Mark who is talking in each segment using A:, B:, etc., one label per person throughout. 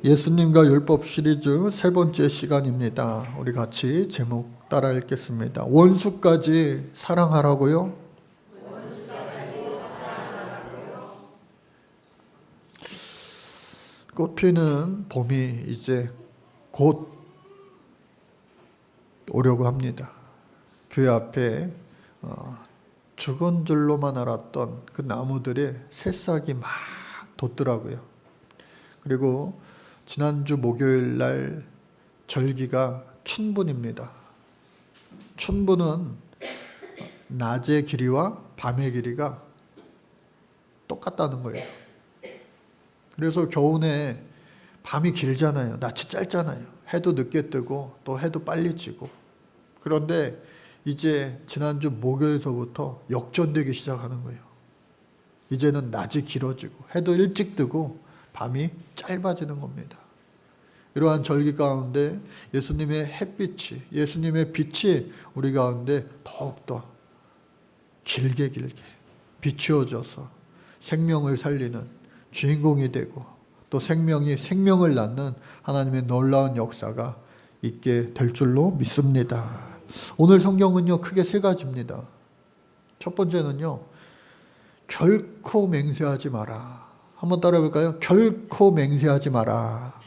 A: 예수님과 율법 시리즈 세 번째 시간입니다. 우리 같이 제목 따라 읽겠습니다. 원수까지 사랑하라고요? 꽃피는 봄이 이제 곧 오려고 합니다. 교회 앞에 죽은 줄로만 알았던 그 나무들의 새싹이 막 돋더라고요. 그리고 지난주 목요일 날 절기가 춘분입니다. 춘분은 낮의 길이와 밤의 길이가 똑같다는 거예요. 그래서 겨우내 밤이 길잖아요. 낮이 짧잖아요. 해도 늦게 뜨고 또 해도 빨리 지고. 그런데 이제 지난주 목요일서부터 역전되기 시작하는 거예요. 이제는 낮이 길어지고 해도 일찍 뜨고 밤이 짧아지는 겁니다. 이러한 절기 가운데 예수님의 햇빛이, 예수님의 빛이 우리 가운데 더욱더 길게 비추어져서 생명을 살리는 주인공이 되고 또 생명이 생명을 낳는 하나님의 놀라운 역사가 있게 될 줄로 믿습니다. 오늘 성경은요, 크게 세 가지입니다. 첫 번째는요, 결코 맹세하지 마라. 한번 따라해 볼까요? 결코 맹세하지 마라.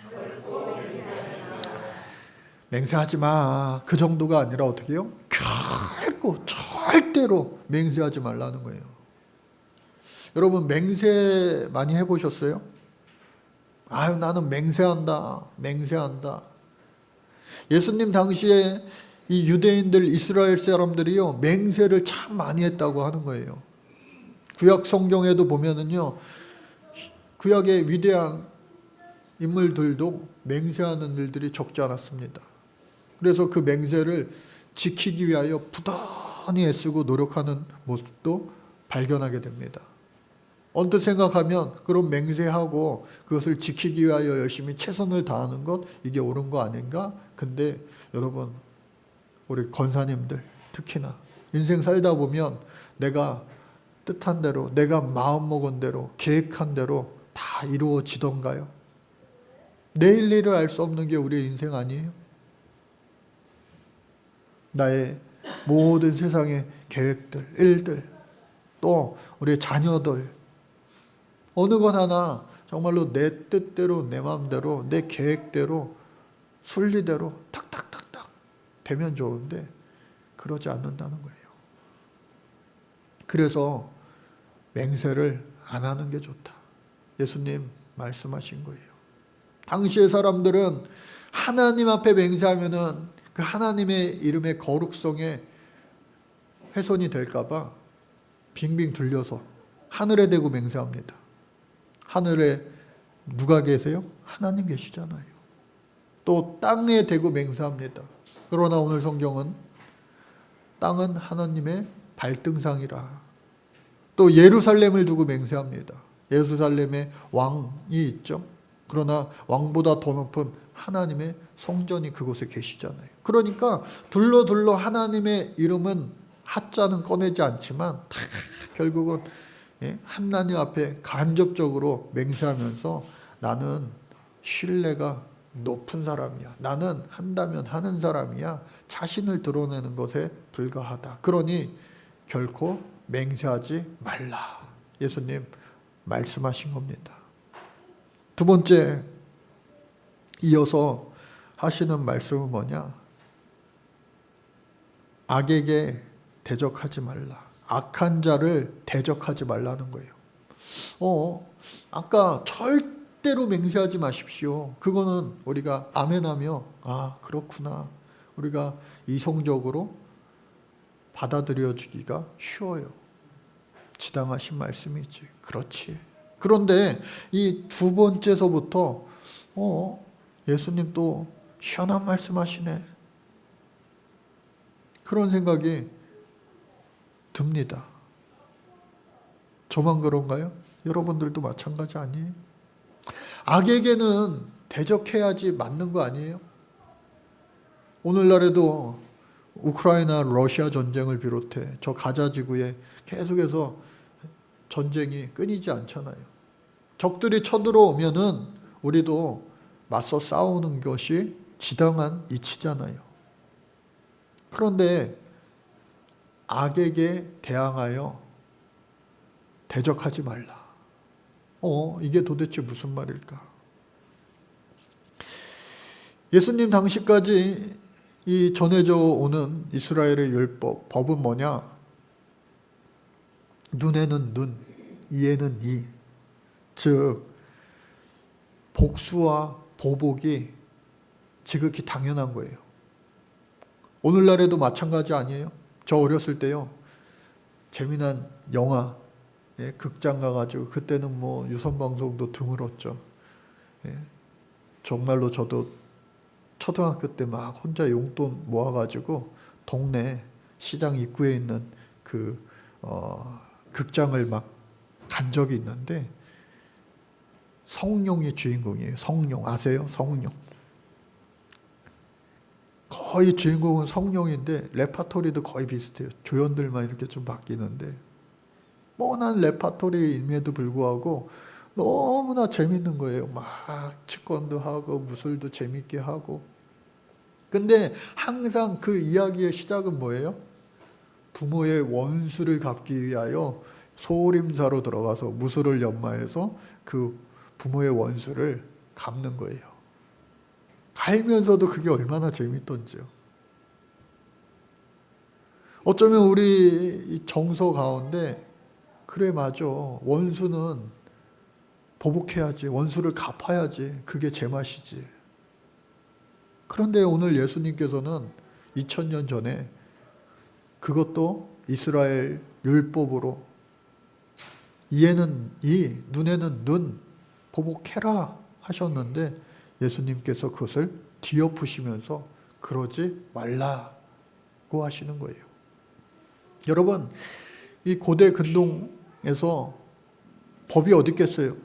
A: 맹세하지 마. 그 정도가 아니라 어떻게 해요? 결코 절대로 맹세하지 말라는 거예요. 여러분 맹세 많이 해보셨어요? 아유 나는 맹세한다. 예수님 당시에 이 유대인들 이스라엘 사람들이요 맹세를 참 많이 했다고 하는 거예요. 구약 성경에도 보면은요 구약의 위대한 인물들도 맹세하는 일들이 적지 않았습니다. 그래서 그 맹세를 지키기 위하여 부단히 애쓰고 노력하는 모습도 발견하게 됩니다. 언뜻 생각하면 그런 맹세하고 그것을 지키기 위하여 열심히 최선을 다하는 것 이게 옳은 거 아닌가? 근데 여러분 우리 권사님들 특히나 인생 살다 보면 내가 뜻한 대로 내가 마음먹은 대로 계획한 대로 다 이루어지던가요? 내일 일을 알 수 없는 게 우리의 인생 아니에요? 나의 모든 세상의 계획들, 일들, 또 우리의 자녀들 어느 것 하나 정말로 내 뜻대로 내 마음대로 내 계획대로 순리대로 탁탁탁탁 되면 좋은데 그러지 않는다는 거예요. 그래서 맹세를 안 하는 게 좋다. 예수님 말씀하신 거예요. 당시의 사람들은 하나님 앞에 맹세하면은 그 하나님의 이름의 거룩성에 훼손이 될까봐 빙빙 둘려서 하늘에 대고 맹세합니다. 하늘에 누가 계세요? 하나님 계시잖아요. 또 땅에 대고 맹세합니다. 그러나 오늘 성경은 땅은 하나님의 발등상이라. 또 예루살렘을 두고 맹세합니다. 예루살렘에 왕이 있죠. 그러나 왕보다 더 높은 하나님의 성전이 그곳에 계시잖아요. 그러니까 둘러 하나님의 이름은 하자는 꺼내지 않지만 결국은 하나님 앞에 간접적으로 맹세하면서 나는 신뢰가 높은 사람이야. 나는 한다면 하는 사람이야. 자신을 드러내는 것에 불과하다. 그러니 결코 맹세하지 말라. 예수님 말씀하신 겁니다. 두 번째 이어서 하시는 말씀은 뭐냐? 악에게 대적하지 말라. 악한 자를 대적하지 말라는 거예요. 아까 절대로 맹세하지 마십시오. 그거는 우리가 아멘하며 아 그렇구나. 우리가 이성적으로 받아들여주기가 쉬워요. 지당하신 말씀이지. 그렇지. 그런데 이 두 번째서부터 예수님 또 시원한 말씀하시네. 그런 생각이 듭니다. 저만 그런가요? 여러분들도 마찬가지 아니에요? 악에게는 대적해야지 맞는 거 아니에요? 오늘날에도 우크라이나 러시아 전쟁을 비롯해 저 가자 지구에 계속해서 전쟁이 끊이지 않잖아요. 적들이 쳐들어오면은 우리도 맞서 싸우는 것이 지당한 이치잖아요. 그런데 악에게 대항하여 대적하지 말라. 이게 도대체 무슨 말일까? 예수님 당시까지 이 전해져 오는 이스라엘의 율법, 법은 뭐냐? 눈에는 눈, 이에는 이. 즉 복수와 보복이 지극히 당연한 거예요. 오늘날에도 마찬가지 아니에요? 저 어렸을 때요, 재미난 영화, 극장 가가지고, 그때는 뭐 유선방송도 드물었죠. 정말로 저도 초등학교 때 막 혼자 용돈 모아가지고 동네 시장 입구에 있는 그 극장을 막 간 적이 있는데, 성룡이 주인공이에요. 성룡 아세요? 성룡. 거의 주인공은 성룡인데 레파토리도 거의 비슷해요. 조연들만 이렇게 좀 바뀌는데, 뻔한 레파토리임에도 불구하고 너무나 재밌는 거예요. 막 치권도 하고 무술도 재밌게 하고. 근데 항상 그 이야기의 시작은 뭐예요? 부모의 원수를 갚기 위하여 소림사로 들어가서 무술을 연마해서 그 부모의 원수를 갚는 거예요. 알면서도 그게 얼마나 재밌던지요. 어쩌면 우리 정서 가운데, 그래 맞아, 원수는 보복해야지, 원수를 갚아야지, 그게 제맛이지. 그런데 오늘 예수님께서는 2000년 전에 그것도 이스라엘 율법으로 이에는 이, 눈에는 눈, 보복해라 하셨는데, 예수님께서 그것을 뒤엎으시면서 그러지 말라고 하시는 거예요. 여러분, 이 고대 근동에서 법이 어디 있겠어요?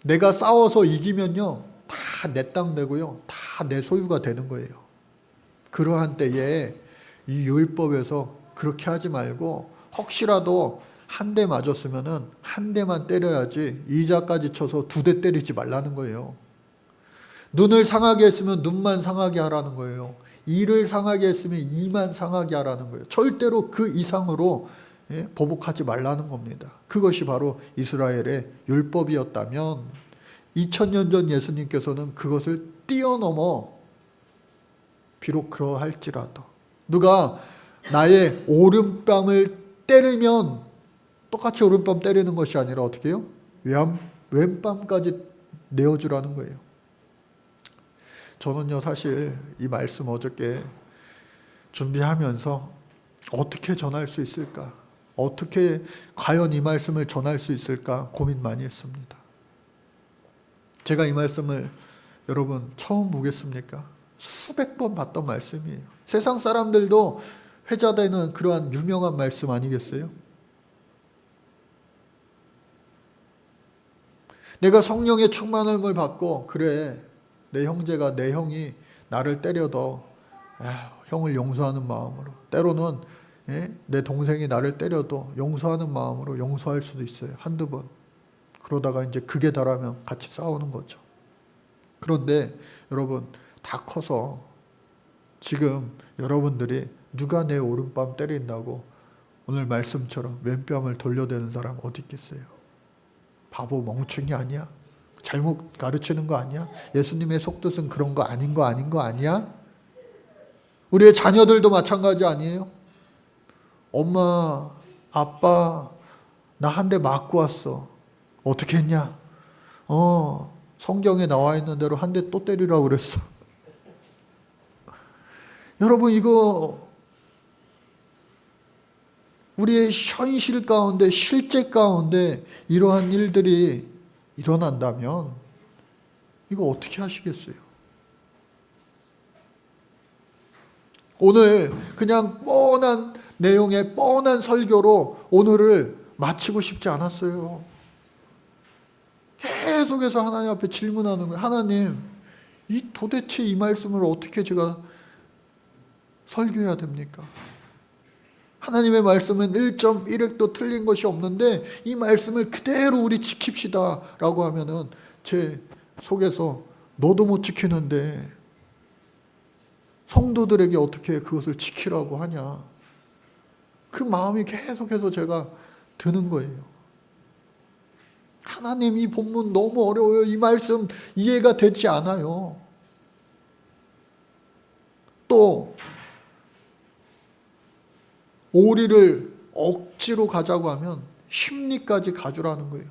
A: 내가 싸워서 이기면요, 다 내 땅 되고요, 다 내 소유가 되는 거예요. 그러한 때에 이 율법에서 그렇게 하지 말고, 혹시라도 한 대 맞았으면은 한 대만 때려야지 이자까지 쳐서 2대 때리지 말라는 거예요. 눈을 상하게 했으면 눈만 상하게 하라는 거예요. 이를 상하게 했으면 이만 상하게 하라는 거예요. 절대로 그 이상으로 보복하지 말라는 겁니다. 그것이 바로 이스라엘의 율법이었다면 2000년 전 예수님께서는 그것을 뛰어넘어, 비록 그러할지라도 누가 나의 오른뺨을 때리면 똑같이 오른뺨 때리는 것이 아니라 어떻게 해요? 왼뺨까지 내어주라는 거예요. 저는요, 사실 이 말씀 어저께 준비하면서 어떻게 전할 수 있을까? 어떻게 과연 이 말씀을 전할 수 있을까 고민 많이 했습니다. 제가 이 말씀을 여러분 처음 보겠습니까? 수백 번 봤던 말씀이에요. 세상 사람들도 회자되는 그러한 유명한 말씀 아니겠어요? 내가 성령의 충만함을 받고, 그래 내 형제가, 내 형이 나를 때려도 형을 용서하는 마음으로, 때로는 내 동생이 나를 때려도 용서하는 마음으로 용서할 수도 있어요. 한두 번. 그러다가 이제 극에 달하면 같이 싸우는 거죠. 그런데 여러분, 다 커서 지금 여러분들이 누가 내 오른뺨 때린다고 오늘 말씀처럼 왼뺨을 돌려대는 사람 어디 있겠어요? 바보 멍충이 아니야? 잘못 가르치는 거 아니야? 예수님의 속뜻은 그런 거 아닌 거 아니야? 우리의 자녀들도 마찬가지 아니에요? 엄마, 아빠, 나 한 대 맞고 왔어. 어떻게 했냐? 성경에 나와 있는 대로 한 대 또 때리라고 그랬어. 여러분, 이거 우리의 현실 가운데, 실제 가운데 이러한 일들이 일어난다면 이거 어떻게 하시겠어요? 오늘 그냥 뻔한 내용의 뻔한 설교로 오늘을 마치고 싶지 않았어요. 계속해서 하나님 앞에 질문하는 거예요. 하나님, 도대체 이 말씀을 어떻게 제가 설교해야 됩니까? 하나님의 말씀은 1.1획도 틀린 것이 없는데 이 말씀을 그대로 우리 지킵시다 라고 하면은 제 속에서 너도 못 지키는데 성도들에게 어떻게 그것을 지키라고 하냐. 그 마음이 계속해서 제가 드는 거예요. 하나님, 이 본문 너무 어려워요. 이 말씀 이해가 되지 않아요. 또 오리를 억지로 가자고 하면 심리까지 가주라는 거예요.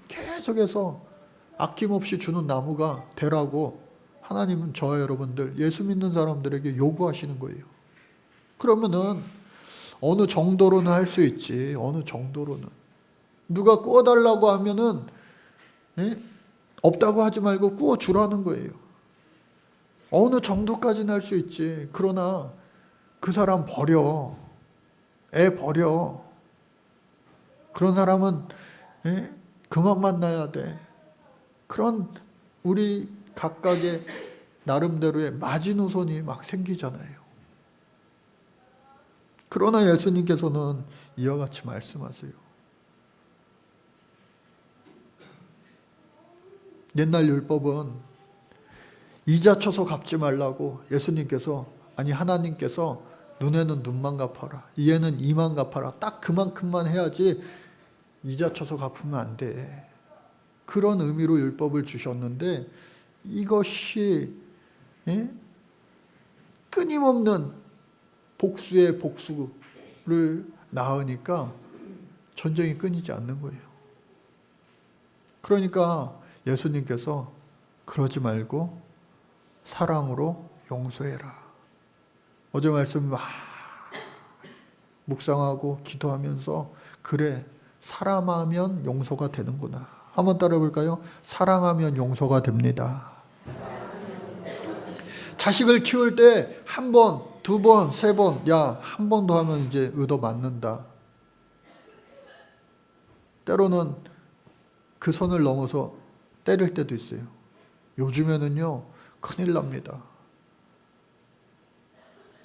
A: 계속해서 아낌없이 주는 나무가 되라고 하나님은 저와 여러분들, 예수 믿는 사람들에게 요구하시는 거예요. 그러면은 어느 정도로는 할 수 있지. 어느 정도로는. 누가 구워달라고 하면은 없다고 하지 말고 구워주라는 거예요. 어느 정도까지는 할 수 있지. 그러나 그 사람 버려. 애 버려. 그런 사람은 그만 만나야 돼. 그런 우리 각각의 나름대로의 마지노선이 막 생기잖아요. 그러나 예수님께서는 이와 같이 말씀하세요. 옛날 율법은 이자 쳐서 갚지 말라고 예수님께서, 아니 하나님께서 눈에는 눈만 갚아라, 이에는 이만 갚아라, 딱 그만큼만 해야지 이자 쳐서 갚으면 안 돼. 그런 의미로 율법을 주셨는데 이것이 끊임없는 복수의 복수를 낳으니까 전쟁이 끊이지 않는 거예요. 그러니까 예수님께서 그러지 말고 사랑으로 용서해라. 어제 말씀 막 묵상하고 기도하면서, 그래, 사랑하면 용서가 되는구나. 한번 따라 볼까요? 사랑하면 용서가 됩니다. 자식을 키울 때 한 번, 두 번, 세 번, 야, 한 번 더 하면 이제 얻어 맞는다. 때로는 그 선을 넘어서 때릴 때도 있어요. 요즘에는요, 큰일 납니다.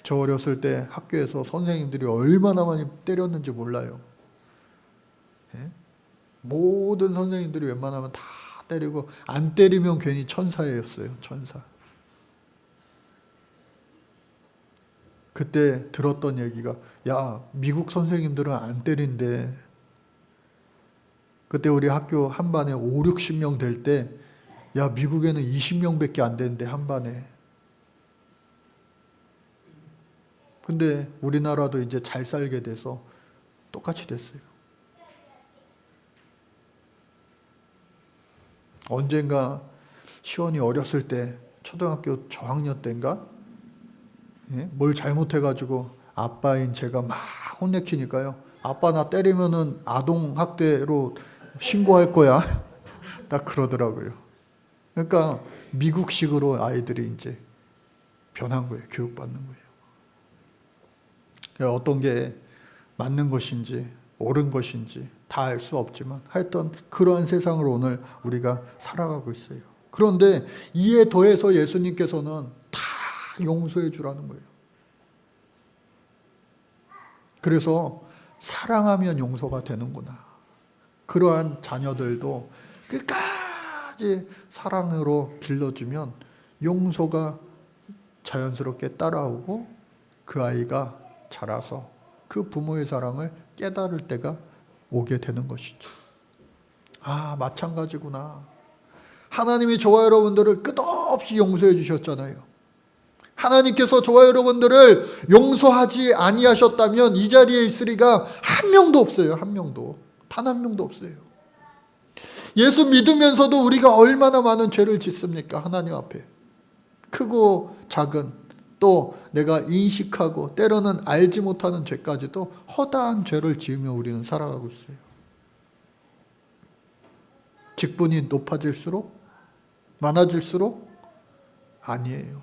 A: 저 어렸을 때 학교에서 선생님들이 얼마나 많이 때렸는지 몰라요. 모든 선생님들이 웬만하면 다 때리고, 안 때리면 괜히 천사였어요. 천사. 그때 들었던 얘기가, 야, 미국 선생님들은 안 때린대. 그때 우리 학교 한 반에 5, 60명 될 때, 야, 미국에는 20명밖에 안 되는데 한 반에. 근데 우리나라도 이제 잘 살게 돼서 똑같이 됐어요. 언젠가 시원이 어렸을 때, 초등학교 저학년 때인가? 뭘 잘못해가지고 아빠인 제가 막 혼내키니까요. 아빠 나 때리면은 아동학대로 신고할 거야. 딱 그러더라고요. 그러니까 미국식으로 아이들이 이제 변한 거예요. 교육받는 거예요. 그러니까 어떤 게 맞는 것인지 옳은 것인지 다 알 수 없지만 하여튼 그러한 세상으로 오늘 우리가 살아가고 있어요. 그런데 이에 더해서 예수님께서는 다 용서해 주라는 거예요. 그래서 사랑하면 용서가 되는구나. 그러한 자녀들도 끝까지 사랑으로 길러주면 용서가 자연스럽게 따라오고 그 아이가 자라서 그 부모의 사랑을 깨달을 때가 오게 되는 것이죠. 아, 마찬가지구나. 하나님이 저와 여러분들을 끝없이 용서해 주셨잖아요. 하나님께서 저와 여러분들을 용서하지 아니하셨다면 이 자리에 있을 리가 한 명도 없어요. 한 명도. 단 한 명도 없어요. 예수 믿으면서도 우리가 얼마나 많은 죄를 짓습니까? 하나님 앞에. 크고 작은, 또 내가 인식하고 때로는 알지 못하는 죄까지도 허다한 죄를 지으며 우리는 살아가고 있어요. 직분이 높아질수록, 많아질수록 아니에요.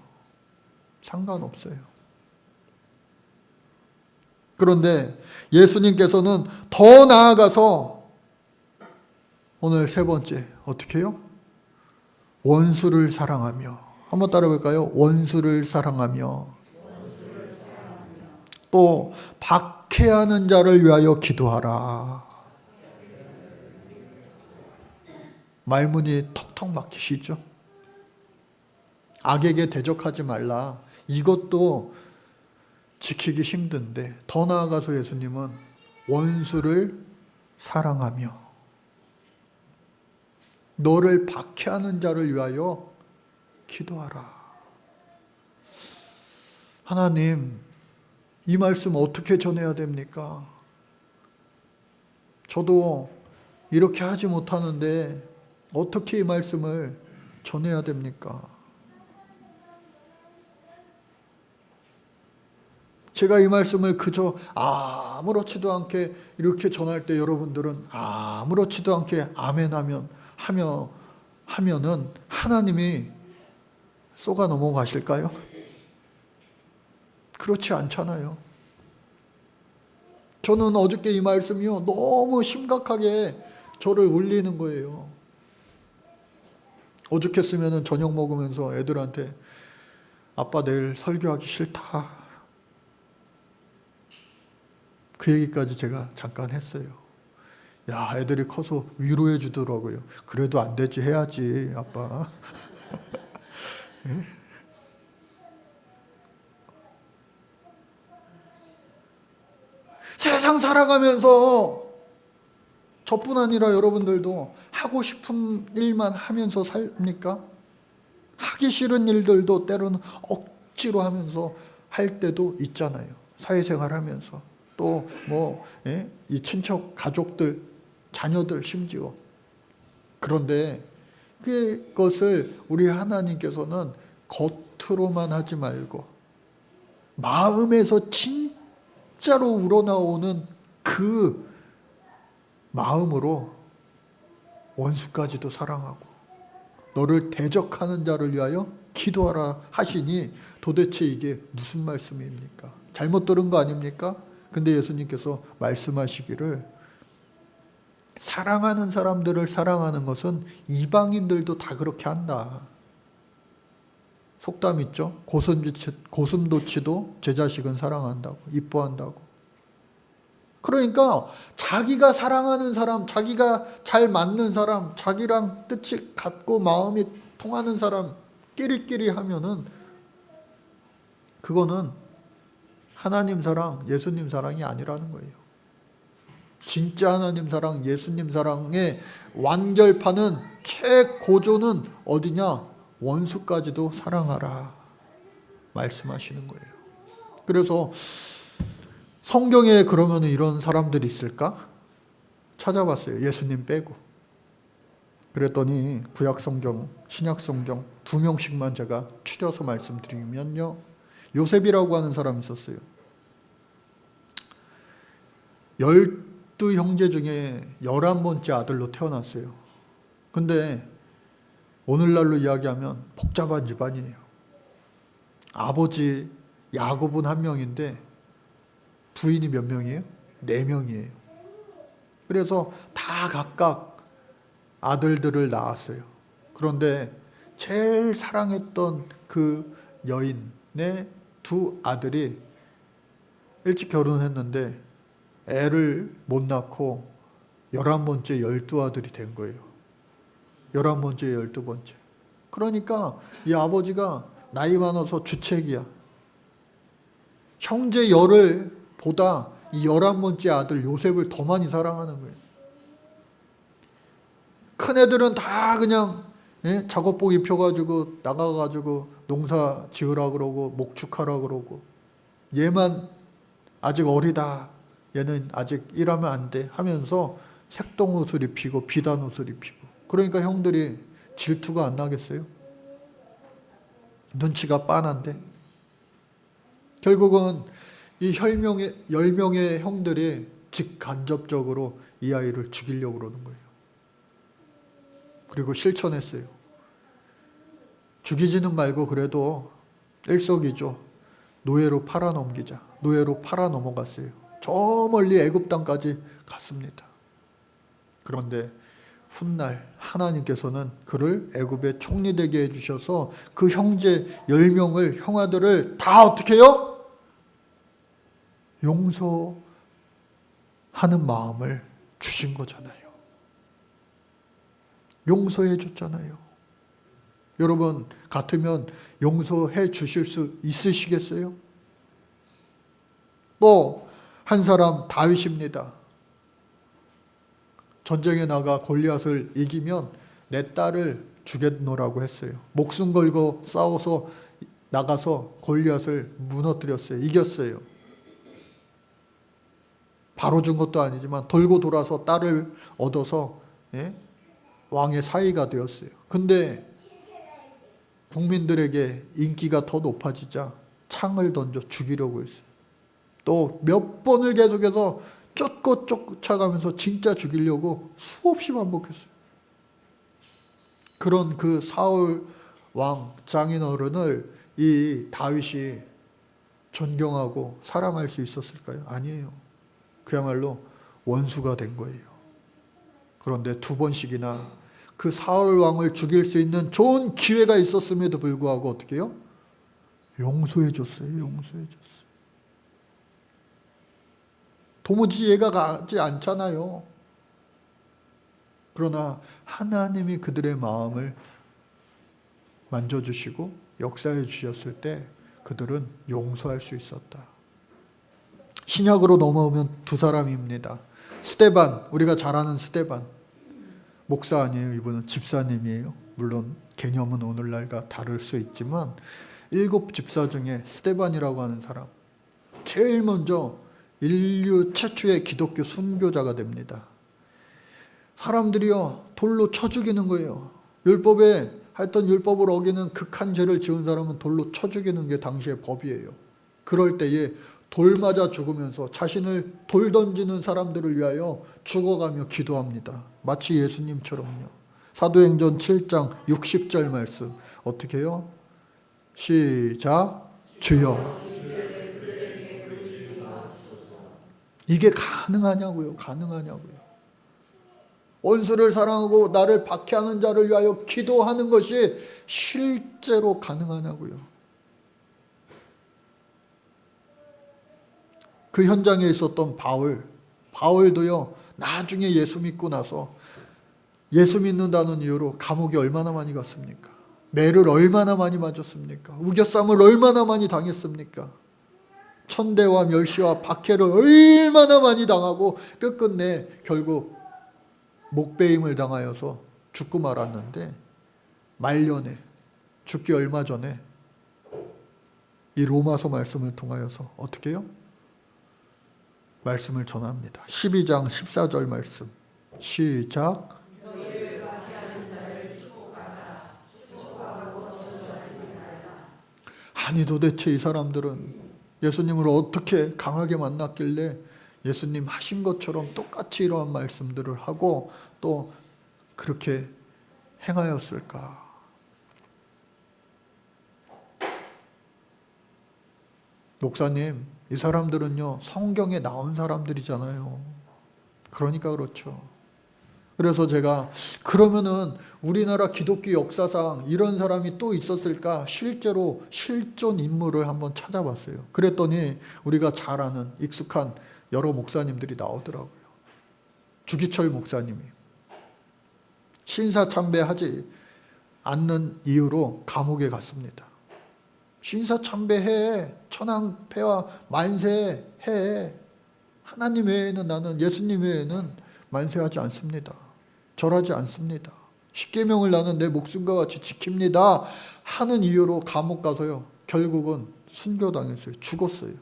A: 상관없어요. 그런데 예수님께서는 더 나아가서 오늘 세 번째 어떻게 해요? 원수를 사랑하며. 한번 따라 볼까요? 원수를 사랑하며. 또 박해하는 자를 위하여 기도하라. 말문이 턱턱 막히시죠. 악에게 대적하지 말라. 이것도 지키기 힘든데 더 나아가서 예수님은 원수를 사랑하며 너를 박해하는 자를 위하여 기도하라. 하나님, 이 말씀 어떻게 전해야 됩니까? 저도 이렇게 하지 못하는데 어떻게 이 말씀을 전해야 됩니까? 제가 이 말씀을 그저 아무렇지도 않게 이렇게 전할 때 여러분들은 아무렇지도 않게 아멘 하면은 하나님이 쏘가 넘어가실까요? 그렇지 않잖아요. 저는 어저께 이 말씀이요, 너무 심각하게 저를 울리는 거예요. 오죽했으면 저녁 먹으면서 애들한테 아빠 내일 설교하기 싫다. 그 얘기까지 제가 잠깐 했어요. 야, 애들이 커서 위로해 주더라고요. 그래도 안 되지, 해야지, 아빠. 네? 세상 살아가면서 저뿐 아니라 여러분들도 하고 싶은 일만 하면서 삽니까? 하기 싫은 일들도 때로는 억지로 하면서 할 때도 있잖아요. 사회생활 하면서. 또 이 친척, 가족들, 자녀들 심지어. 그런데 그것을 우리 하나님께서는 겉으로만 하지 말고 마음에서 진짜로 우러나오는 그 마음으로 원수까지도 사랑하고 너를 대적하는 자를 위하여 기도하라 하시니 도대체 이게 무슨 말씀입니까? 잘못 들은 거 아닙니까? 근데 예수님께서 말씀하시기를 사랑하는 사람들을 사랑하는 것은 이방인들도 다 그렇게 한다. 속담 있죠? 고슴도치도 제 자식은 사랑한다고, 이뻐한다고. 그러니까 자기가 사랑하는 사람, 자기가 잘 맞는 사람, 자기랑 뜻이 같고 마음이 통하는 사람 끼리끼리 하면은 그거는 하나님 사랑, 예수님 사랑이 아니라는 거예요. 진짜 하나님 사랑, 예수님 사랑의 완결판은, 최고조는 어디냐? 원수까지도 사랑하라 말씀하시는 거예요. 그래서 성경에 그러면 이런 사람들이 있을까? 찾아봤어요. 예수님 빼고. 그랬더니 구약성경, 신약성경 2명씩만 제가 추려서 말씀드리면요. 요셉이라고 하는 사람이 있었어요. 12형제 중에 11번째 아들로 태어났어요. 근데 오늘날로 이야기하면 복잡한 집안이에요. 아버지 야곱은 1명인데 부인이 몇 명이에요? 4명이에요. 그래서 다 각각 아들들을 낳았어요. 그런데 제일 사랑했던 그 여인의 2 아들이 일찍 결혼했는데 애를 못 낳고 11번째 12아들이 된 거예요. 11번째 12번째. 그러니까 이 아버지가 나이 많아서 주책이야. 형제 열을 보다 이 11번째 아들 요셉을 더 많이 사랑하는 거예요. 큰 애들은 다 그냥 작업복 입혀가지고 나가가지고 농사 지으라 그러고 목축하라 그러고, 얘만 아직 어리다, 얘는 아직 일하면 안 돼 하면서 색동 옷을 입히고 비단 옷을 입히고. 그러니까 형들이 질투가 안 나겠어요? 눈치가 빤한데. 결국은 이 10명의 형들이 직간접적으로 이 아이를 죽이려고 그러는 거예요. 그리고 실천했어요. 죽이지는 말고 그래도 일석이조 노예로 팔아 넘기자. 노예로 팔아 넘어갔어요. 저 멀리 애굽 땅까지 갔습니다. 그런데 훗날 하나님께서는 그를 애굽의 총리 되게 해주셔서 그 형제 10명을, 형아들을 다 어떻게 해요? 용서하는 마음을 주신 거잖아요. 용서해 줬잖아요. 여러분 같으면 용서해 주실 수 있으시겠어요? 또 한 사람 다윗입니다. 전쟁에 나가 골리앗을 이기면 내 딸을 주겠노라고 했어요. 목숨 걸고 싸워서 나가서 골리앗을 무너뜨렸어요. 이겼어요. 바로 준 것도 아니지만 돌고 돌아서 딸을 얻어서 왕의 사위가 되었어요. 근데 국민들에게 인기가 더 높아지자 창을 던져 죽이려고 했어요. 또 몇 번을 계속해서 쫓고 쫓아가면서 진짜 죽이려고 수없이 반복했어요. 그런 그 사울 왕 장인어른을 이 다윗이 존경하고 사랑할 수 있었을까요? 아니에요. 그야말로 원수가 된 거예요. 그런데 두 번씩이나 그 사울 왕을 죽일 수 있는 좋은 기회가 있었음에도 불구하고 어떻게 해요? 용서해 줬어요. 용서해 줬어요. 도무지 이해가 가지 않잖아요. 그러나 하나님이 그들의 마음을 만져주시고 역사해 주셨을 때 그들은 용서할 수 있었다. 신약으로 넘어오면 두 사람입니다. 스데반, 우리가 잘 아는 스데반. 목사 아니에요. 이분은 집사님이에요. 물론 개념은 오늘날과 다를 수 있지만 7 집사 중에 스데반이라고 하는 사람. 제일 먼저 인류 최초의 기독교 순교자가 됩니다. 사람들이요 돌로 쳐 죽이는 거예요. 율법에 하여튼 율법을 어기는 극한 죄를 지은 사람은 돌로 쳐 죽이는 게 당시의 법이에요. 그럴 때에 돌 맞아 죽으면서 자신을 돌 던지는 사람들을 위하여 죽어가며 기도합니다. 마치 예수님처럼요. 사도행전 7장 60절 말씀 어떻게 해요? 시작. 주여. 이게 가능하냐고요. 가능하냐고요. 원수를 사랑하고 나를 박해하는 자를 위하여 기도하는 것이 실제로 가능하냐고요. 그 현장에 있었던 바울도요 나중에 예수 믿고 나서 예수 믿는다는 이유로 감옥에 얼마나 많이 갔습니까? 매를 얼마나 많이 맞았습니까? 우겨쌈을 얼마나 많이 당했습니까? 천대와 멸시와 박해를 얼마나 많이 당하고 끝끝내 결국 목베임을 당하여서 죽고 말았는데 말년에 죽기 얼마 전에 이 로마서 말씀을 통하여서 어떻게 해요? 말씀을 전합니다. 12장 14절 말씀 시작. 아니 도대체 이 사람들은 예수님을 어떻게 강하게 만났길래 예수님 하신 것처럼 똑같이 이러한 말씀들을 하고 또 그렇게 행하였을까? 목사님, 이 사람들은요 성경에 나온 사람들이잖아요. 그러니까 그렇죠. 그래서 제가 그러면은 우리나라 기독교 역사상 이런 사람이 또 있었을까? 실제로 실존 인물을 한번 찾아봤어요. 그랬더니 우리가 잘 아는 익숙한 여러 목사님들이 나오더라고요. 주기철 목사님이 신사참배하지 않는 이유로 감옥에 갔습니다. 신사참배해, 천황폐하 만세해. 하나님 외에는 나는 예수님 외에는 만세하지 않습니다. 절하지 않습니다. 십계명을 나는 내 목숨과 같이 지킵니다 하는 이유로 감옥 가서요 결국은 순교당했어요. 죽었어요.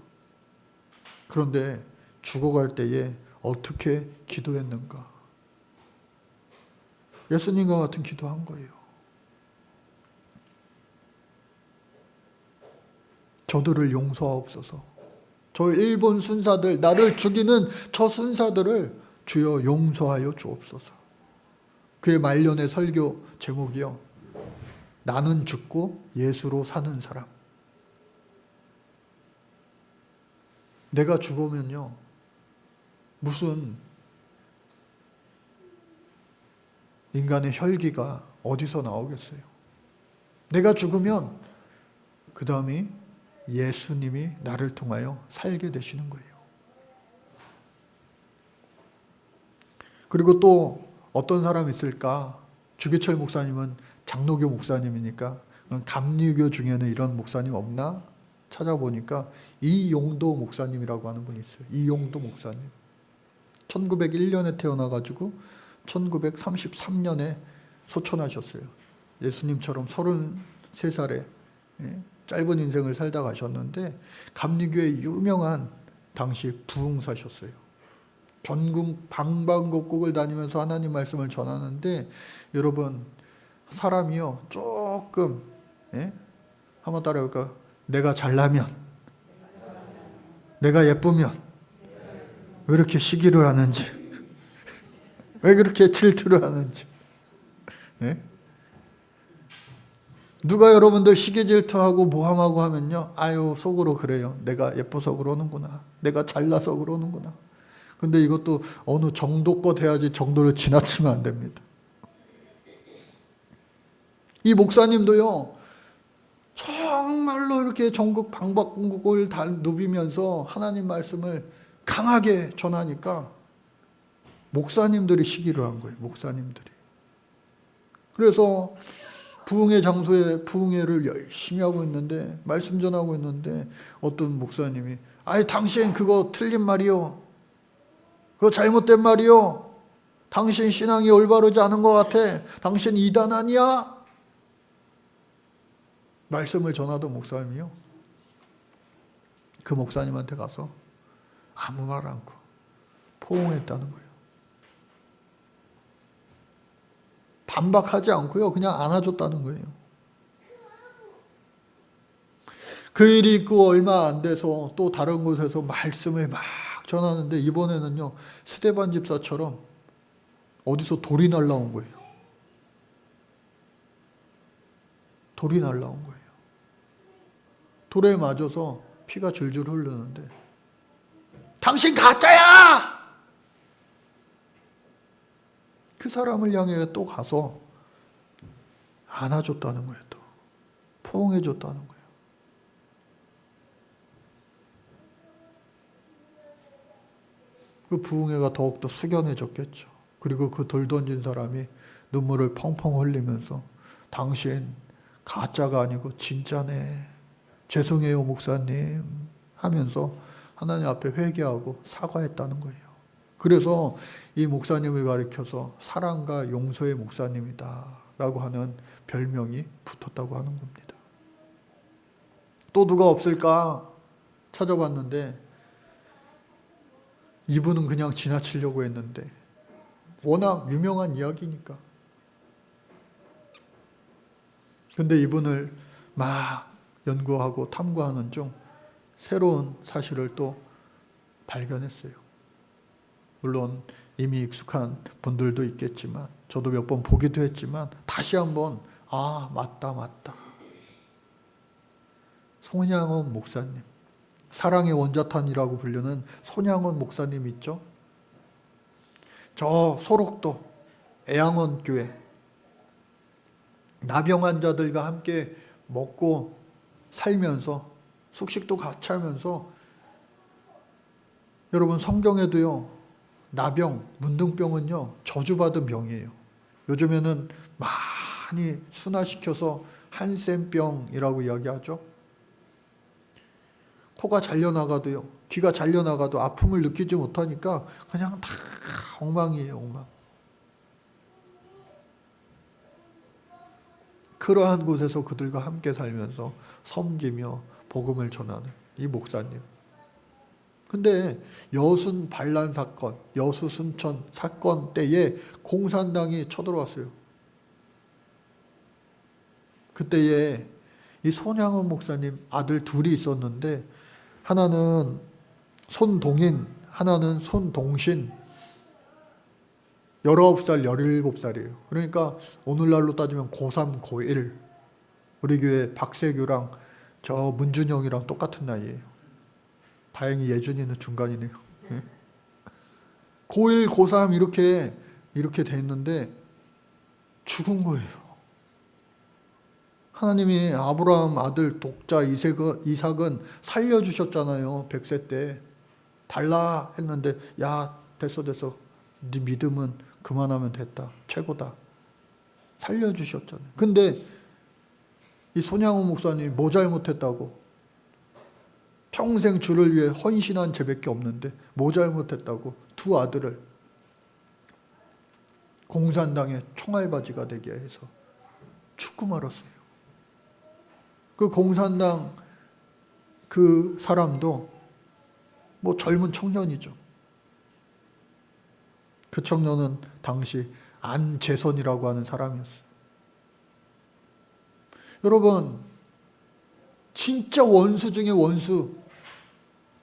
A: 그런데 죽어갈 때에 어떻게 기도했는가? 예수님과 같은 기도한 거예요. 저들을 용서하옵소서. 저 일본 순사들, 나를 죽이는 저 순사들을 주여 용서하여 주옵소서. 그의 말년의 설교 제목이요. 나는 죽고 예수로 사는 사람. 내가 죽으면요. 무슨 인간의 혈기가 어디서 나오겠어요? 내가 죽으면 그 다음이 예수님이 나를 통하여 살게 되시는 거예요. 그리고 또 어떤 사람이 있을까? 주기철 목사님은 장로교 목사님이니까 감리교 중에는 이런 목사님 없나? 찾아보니까 이용도 목사님이라고 하는 분이 있어요. 이용도 목사님. 1901년에 태어나가지고 1933년에 소천하셨어요. 예수님처럼 33살에 짧은 인생을 살다 가셨는데 감리교의 유명한 당시 부흥사셨어요. 전국 방방곡곡을 다니면서 하나님 말씀을 전하는데 여러분 사람이요 조금 한번 따라해볼까요? 내가 잘나면 내가 예쁘면 왜 이렇게 시기를 하는지 왜 그렇게 질투를 하는지 누가 여러분들 시기 질투하고 모함하고 하면요 아유 속으로 그래요. 내가 예뻐서 그러는구나. 내가 잘나서 그러는구나. 근데 이것도 어느 정도껏 해야지 정도를 지나치면 안 됩니다. 이 목사님도요 정말로 이렇게 전국 방방곡곡을 다 누비면서 하나님 말씀을 강하게 전하니까 목사님들이 시기를 한 거예요. 목사님들이. 그래서 부흥회 장소에 부흥회를 열심히 하고 있는데 말씀 전하고 있는데 어떤 목사님이 아이 당신 그거 틀린 말이요. 그거 잘못된 말이요. 당신 신앙이 올바르지 않은 것 같아. 당신 이단 아니야? 말씀을 전하던 목사님이요. 그 목사님한테 가서 아무 말 않고 포옹했다는 거예요. 반박하지 않고요. 그냥 안아줬다는 거예요. 그 일이 있고 얼마 안 돼서 또 다른 곳에서 말씀을 막 전하는데 이번에는요. 스데반 집사처럼 어디서 돌이 날라온 거예요. 돌이 날라온 거예요. 돌에 맞아서 피가 줄줄 흐르는데 당신 가짜야! 그 사람을 향해 또 가서 안아줬다는 거예요. 또 포옹해줬다는 거예요. 그 부흥회가 더욱더 숙연해졌겠죠. 그리고 그 돌 던진 사람이 눈물을 펑펑 흘리면서 당신 가짜가 아니고 진짜네. 죄송해요 목사님 하면서 하나님 앞에 회개하고 사과했다는 거예요. 그래서 이 목사님을 가리켜서 사랑과 용서의 목사님이다 라고 하는 별명이 붙었다고 하는 겁니다. 또 누가 없을까 찾아봤는데 이분은 그냥 지나치려고 했는데 워낙 유명한 이야기니까. 근데 이분을 막 연구하고 탐구하는 중 새로운 사실을 또 발견했어요. 물론 이미 익숙한 분들도 있겠지만 저도 몇 번 보기도 했지만 다시 한번 아 맞다. 손양원 목사님, 사랑의 원자탄이라고 불리는 손양원 목사님 있죠? 저 소록도 애양원교회 나병 환자들과 함께 먹고 살면서 숙식도 같이 하면서 여러분 성경에도요 나병, 문둥병은요 저주받은 병이에요. 요즘에는 많이 순화시켜서 한센병이라고 이야기하죠. 코가 잘려나가도요 귀가 잘려나가도 아픔을 느끼지 못하니까 그냥 다 엉망이에요. 엉망. 그러한 곳에서 그들과 함께 살면서 섬기며 복음을 전하는 이 목사님. 근데 여순 반란 사건, 여수 순천 사건 때에 공산당이 쳐들어왔어요. 그때에 이 손양원 목사님 아들 둘이 있었는데 하나는 손동인, 하나는 손동신. 19살, 17살이에요. 그러니까 오늘날로 따지면 고3, 고1. 우리 교회 박세규랑 저 문준영이랑 똑같은 나이예요. 다행히 예준이는 중간이네요. 고1, 고3 이렇게 돼 있는데 죽은 거예요. 하나님이 아브라함 아들 독자 이삭은 살려주셨잖아요. 100세 때. 달라 했는데 야 됐어. 네 믿음은 그만하면 됐다. 최고다. 살려주셨잖아요. 근데 이 손양호 목사님이 뭐 잘못했다고? 평생 주를 위해 헌신한 죄밖에 없는데 뭐 잘못했다고 두 아들을 공산당의 총알바지가 되게 해서 죽고 말았어요. 그 공산당 그 사람도 뭐 젊은 청년이죠. 그 청년은 당시 안재선이라고 하는 사람이었어요. 여러분, 진짜 원수 중에 원수,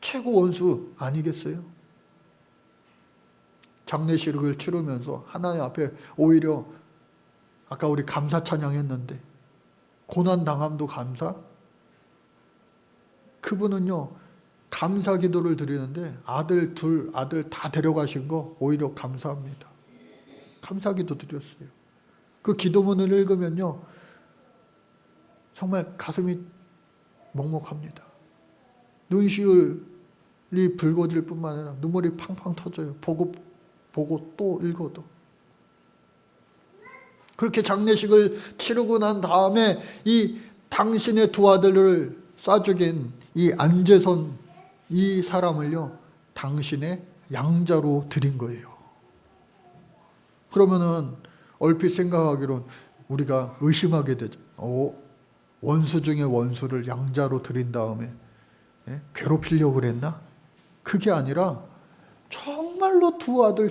A: 최고 원수 아니겠어요? 장례식을 치르면서 하나님 앞에 오히려 아까 우리 감사 찬양했는데 고난당함도 감사? 그분은요 감사 기도를 드리는데 아들 다 데려가신 거 오히려 감사합니다. 감사 기도 드렸어요. 그 기도문을 읽으면요 정말 가슴이 먹먹합니다. 눈시울이 붉어질 뿐만 아니라 눈물이 팡팡 터져요. 보고 또 읽어도. 그렇게 장례식을 치르고 난 다음에 이 당신의 두 아들을 쏴 죽인 이 안재선 이 사람을요 당신의 양자로 드린 거예요. 그러면은 얼핏 생각하기론 우리가 의심하게 되죠. 원수 중에 원수를 양자로 드린 다음에 괴롭히려고 그랬나? 그게 아니라 정말로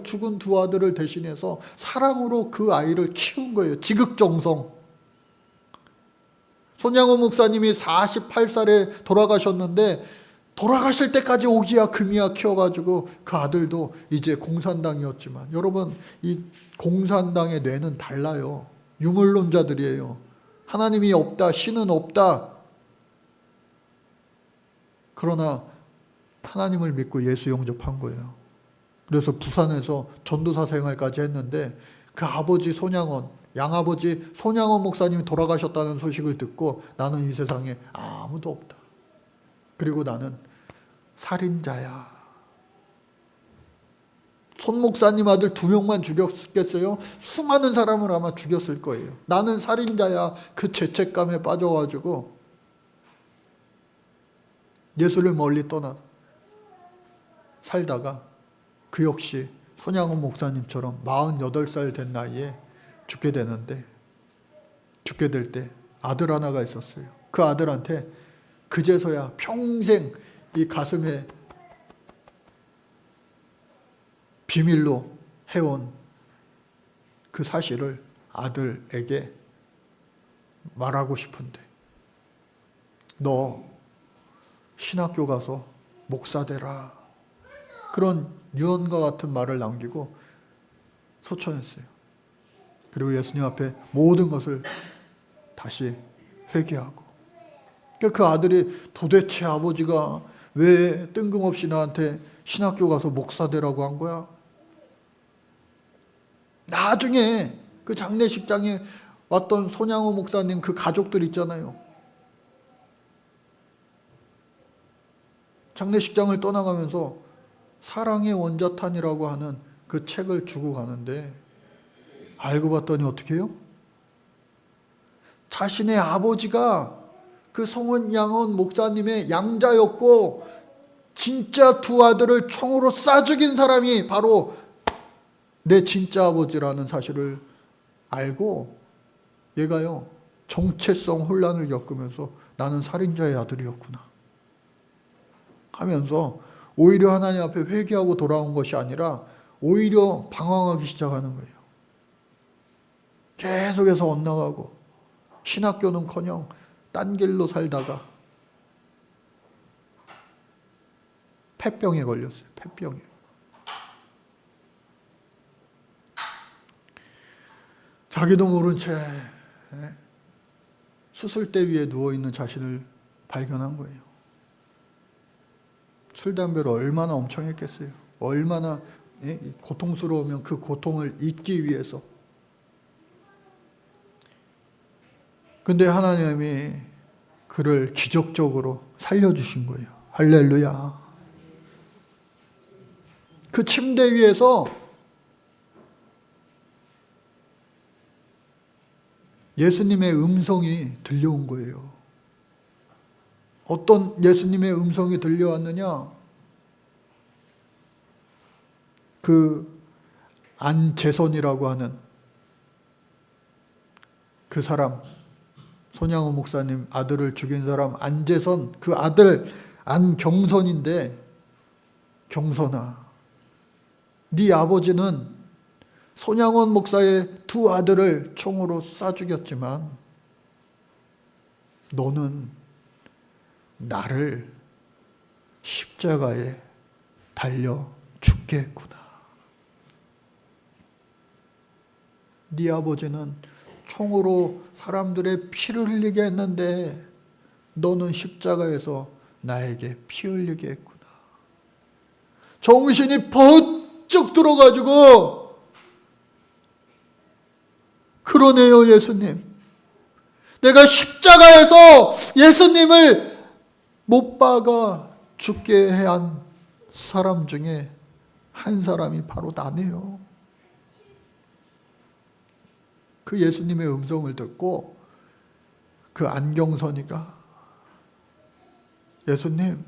A: 죽은 두 아들을 대신해서 사랑으로 그 아이를 키운 거예요. 지극정성. 손양호 목사님이 48살에 돌아가셨는데 돌아가실 때까지 오기야 금이야 키워가지고 그 아들도 이제 공산당이었지만 여러분 이 공산당의 뇌는 달라요. 유물론자들이에요. 하나님이 없다, 신은 없다. 그러나 하나님을 믿고 예수 영접한 거예요. 그래서 부산에서 전도사 생활까지 했는데 그 아버지 손양원, 양아버지 손양원 목사님이 돌아가셨다는 소식을 듣고 나는 이 세상에 아무도 없다. 그리고 나는 살인자야. 손 목사님 아들 2명만 죽였겠어요? 수많은 사람을 아마 죽였을 거예요. 나는 살인자야. 그 죄책감에 빠져가지고 예수를 멀리 떠나 살다가 그 역시 손양원 목사님처럼 48살 된 나이에 죽게 되는데 죽게 될 때 아들 하나가 있었어요. 그 아들한테 그제서야 평생 이 가슴에 비밀로 해온 그 사실을 아들에게 말하고 싶은데 너 신학교 가서 목사 되라. 그런 유언과 같은 말을 남기고 소천했어요. 그리고 예수님 앞에 모든 것을 다시 회개하고 그 아들이 도대체 아버지가 왜 뜬금없이 나한테 신학교 가서 목사 되라고 한 거야? 나중에 그 장례식장에 왔던 손양호 목사님 그 가족들 있잖아요. 장례식장을 떠나가면서 사랑의 원자탄이라고 하는 그 책을 주고 가는데 알고 봤더니 어떻게 해요? 자신의 아버지가 그 송은양원 목사님의 양자였고 진짜 두 아들을 총으로 쏴 죽인 사람이 바로 내 진짜 아버지라는 사실을 알고 얘가요 정체성 혼란을 겪으면서 나는 살인자의 아들이었구나 하면서 오히려 하나님 앞에 회개하고 돌아온 것이 아니라 오히려 방황하기 시작하는 거예요. 계속해서 엇나가고 신학교는커녕 딴 길로 살다가 폐병에 걸렸어요. 폐병에. 자기도 모른 채 수술대 위에 누워있는 자신을 발견한 거예요. 술, 담배를 얼마나 엄청 했겠어요. 얼마나 고통스러우면 그 고통을 잊기 위해서. 근데 하나님이 그를 기적적으로 살려주신 거예요. 할렐루야. 그 침대 위에서 예수님의 음성이 들려온 거예요. 어떤 예수님의 음성이 들려왔느냐? 그 안재선이라고 하는 그 사람, 손양호 목사님 아들을 죽인 사람 안재선, 그 아들 안경선인데, 경선아, 네 아버지는 손양원 목사의 두 아들을 총으로 쏴 죽였지만 너는 나를 십자가에 달려 죽게 했구나. 네 아버지는 총으로 사람들의 피를 흘리게 했는데 너는 십자가에서 나에게 피 흘리게 했구나. 정신이 번쩍 들어가지고, 그러네요, 예수님. 내가 십자가에서 예수님을 못 박아 죽게 한 사람 중에 한 사람이 바로 나네요. 그 예수님의 음성을 듣고 그 안경선이가, 예수님,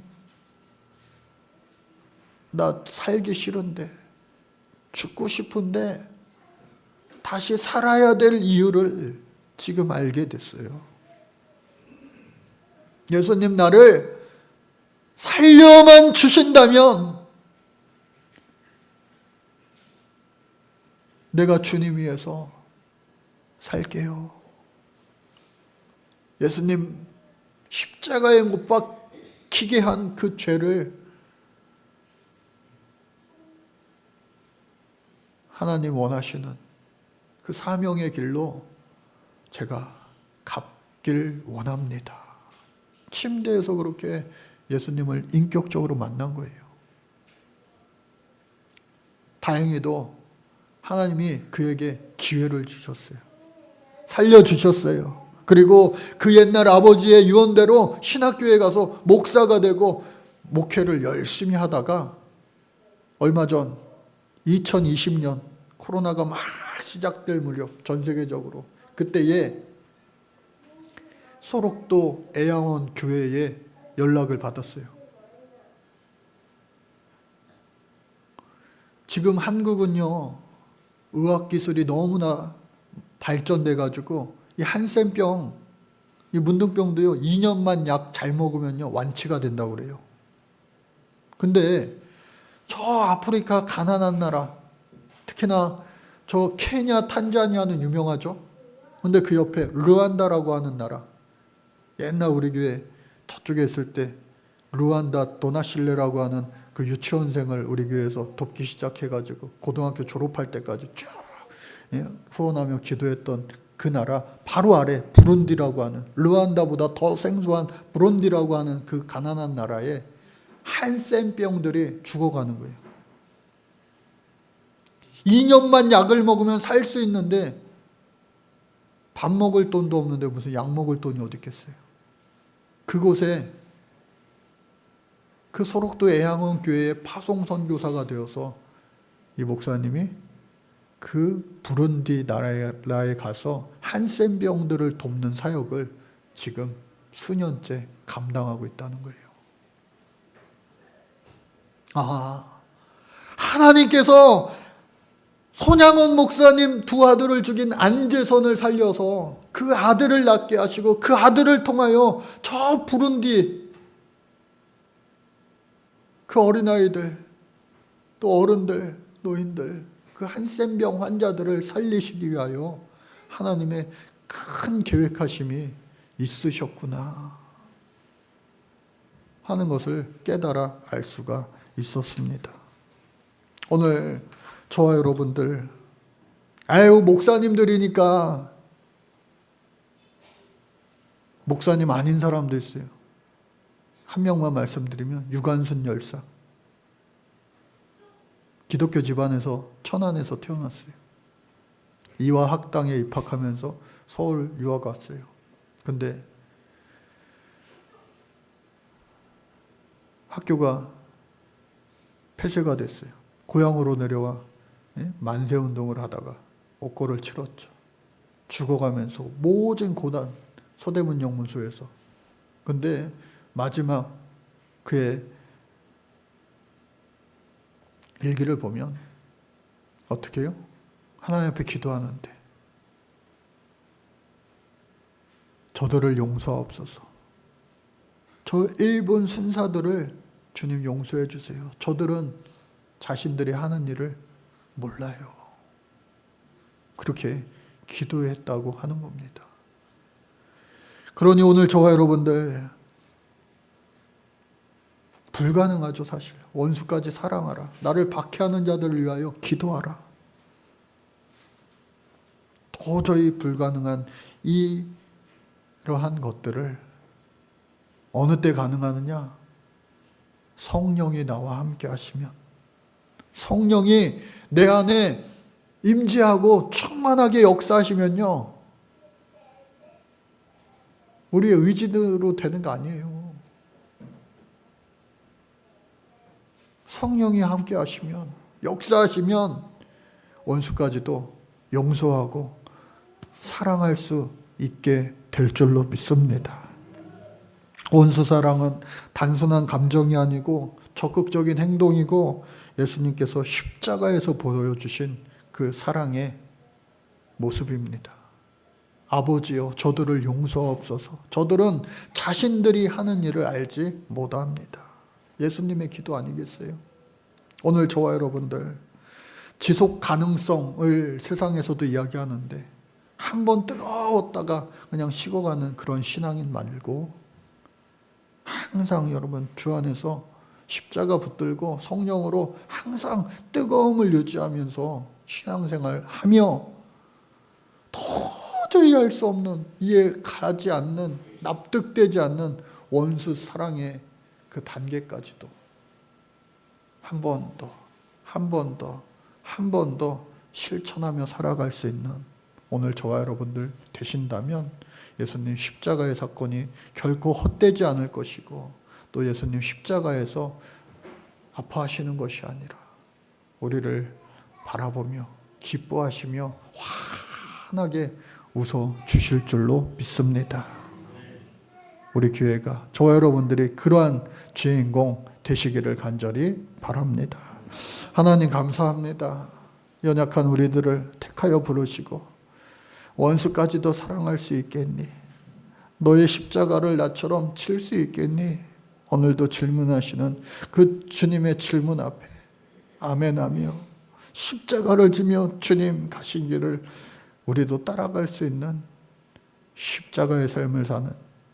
A: 나 살기 싫은데, 죽고 싶은데 다시 살아야 될 이유를 지금 알게 됐어요. 예수님, 나를 살려만 주신다면 내가 주님 위해서 살게요. 예수님, 십자가에 못 박히게 한 그 죄를 하나님 원하시는 그 사명의 길로 제가 갚길 원합니다. 침대에서 그렇게 예수님을 인격적으로 만난 거예요. 다행히도 하나님이 그에게 기회를 주셨어요. 살려주셨어요. 그리고 그 옛날 아버지의 유언대로 신학교에 가서 목사가 되고 목회를 열심히 하다가 얼마 전 2020년 코로나가 막 시작될 무렵 전 세계적으로, 그때에 소록도 애양원 교회에 연락을 받았어요. 지금 한국은요, 의학기술이 너무나 발전돼 가지고 이 한센병, 이 문둥병도요 2년만 약 잘 먹으면요 완치가 된다고 그래요. 근데 저 아프리카 가난한 나라, 특히나 저 케냐, 탄자니아는 유명하죠. 근데 그 옆에 르완다라고 하는 나라, 옛날 우리 교회 저쪽에 있을 때 르완다 도나실레라고 하는 그 유치원생을 우리 교회에서 돕기 시작해가지고 고등학교 졸업할 때까지 쭉 후원하며 기도했던 그 나라 바로 아래 부룬디라고 하는, 르완다보다 더 생소한 부룬디라고 하는 그 가난한 나라에 한센병들이 죽어가는 거예요. 2년만 약을 먹으면 살 수 있는데 밥 먹을 돈도 없는데 무슨 약 먹을 돈이 어디 있겠어요. 그곳에 그 소록도 애양원 교회의 파송 선교사가 되어서 이 목사님이 그 부룬디 나라에 가서 한센병들을 돕는 사역을 지금 수년째 감당하고 있다는 거예요. 하나님께서 손양원 목사님 두 아들을 죽인 안재선을 살려서 그 아들을 낳게 하시고 그 아들을 통하여 저 부룬디 그 어린아이들, 또 어른들, 노인들, 그 한센병 환자들을 살리시기 위하여 하나님의 큰 계획하심이 있으셨구나 하는 것을 깨달아 알 수가 있었습니다. 오늘 저와 여러분들, 목사님들이니까, 목사님 아닌 사람도 있어요. 한 명만 말씀드리면 유관순 열사, 기독교 집안에서 천안에서 태어났어요. 이화 학당에 입학하면서 서울 유학 왔어요. 근데 학교가 폐쇄가 됐어요. 고향으로 내려와 만세운동을 하다가 옥고를 치렀죠. 죽어가면서 모든 고난, 서대문 영문소에서. 근데 마지막 그의 일기를 보면 어떻게 해요? 하나님 앞에 기도하는데 저들을 용서하옵소서. 저 일본 순사들을 주님 용서해 주세요. 저들은 자신들이 하는 일을 몰라요. 그렇게 기도했다고 하는 겁니다. 그러니 오늘 저와 여러분들 불가능하죠, 사실. 원수까지 사랑하라. 나를 박해하는 자들을 위하여 기도하라. 도저히 불가능한 이러한 것들을 어느 때 가능하느냐? 성령이 나와 함께 하시면, 성령이 내 안에 임재하고 충만하게 역사하시면요, 우리의 의지대로 되는 거 아니에요. 성령이 함께 하시면, 역사하시면 원수까지도 용서하고 사랑할 수 있게 될 줄로 믿습니다. 원수 사랑은 단순한 감정이 아니고 적극적인 행동이고, 예수님께서 십자가에서 보여주신 그 사랑의 모습입니다. 아버지여, 저들을 용서하옵소서. 저들은 자신들이 하는 일을 알지 못합니다. 예수님의 기도 아니겠어요? 오늘 저와 여러분들 지속 가능성을 세상에서도 이야기하는데, 한번 뜨거웠다가 그냥 식어가는 그런 신앙인 말고, 항상 여러분 주 안에서 십자가 붙들고 성령으로 항상 뜨거움을 유지하면서 신앙생활 하며, 도저히 할 수 없는, 이해가지 않는, 납득되지 않는 원수 사랑의 그 단계까지도 한 번 더, 한 번 더, 한 번 더 실천하며 살아갈 수 있는 오늘 저와 여러분들 되신다면, 예수님 십자가의 사건이 결코 헛되지 않을 것이고, 또 예수님 십자가에서 아파하시는 것이 아니라 우리를 바라보며 기뻐하시며 환하게 웃어 주실 줄로 믿습니다. 우리 교회가, 저와 여러분들이 그러한 주인공 되시기를 간절히 바랍니다. 하나님 감사합니다. 연약한 우리들을 택하여 부르시고 원수까지도 사랑할 수 있겠니? 너의 십자가를 나처럼 칠 수 있겠니? 오늘도 질문하시는 그 주님의 질문 앞에 아멘하며 십자가를 지며 주님 가신 길을 우리도 따라갈 수 있는 십자가의 삶을 사는,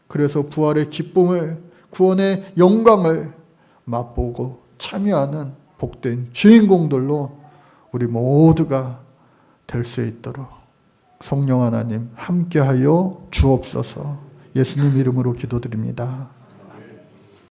A: 그래서 부활의 기쁨을, 구원의 영광을 맛보고 참여하는 복된 주인공들로 우리 모두가 될 수 있도록 성령 하나님 함께하여 주옵소서. 예수님 이름으로 기도드립니다.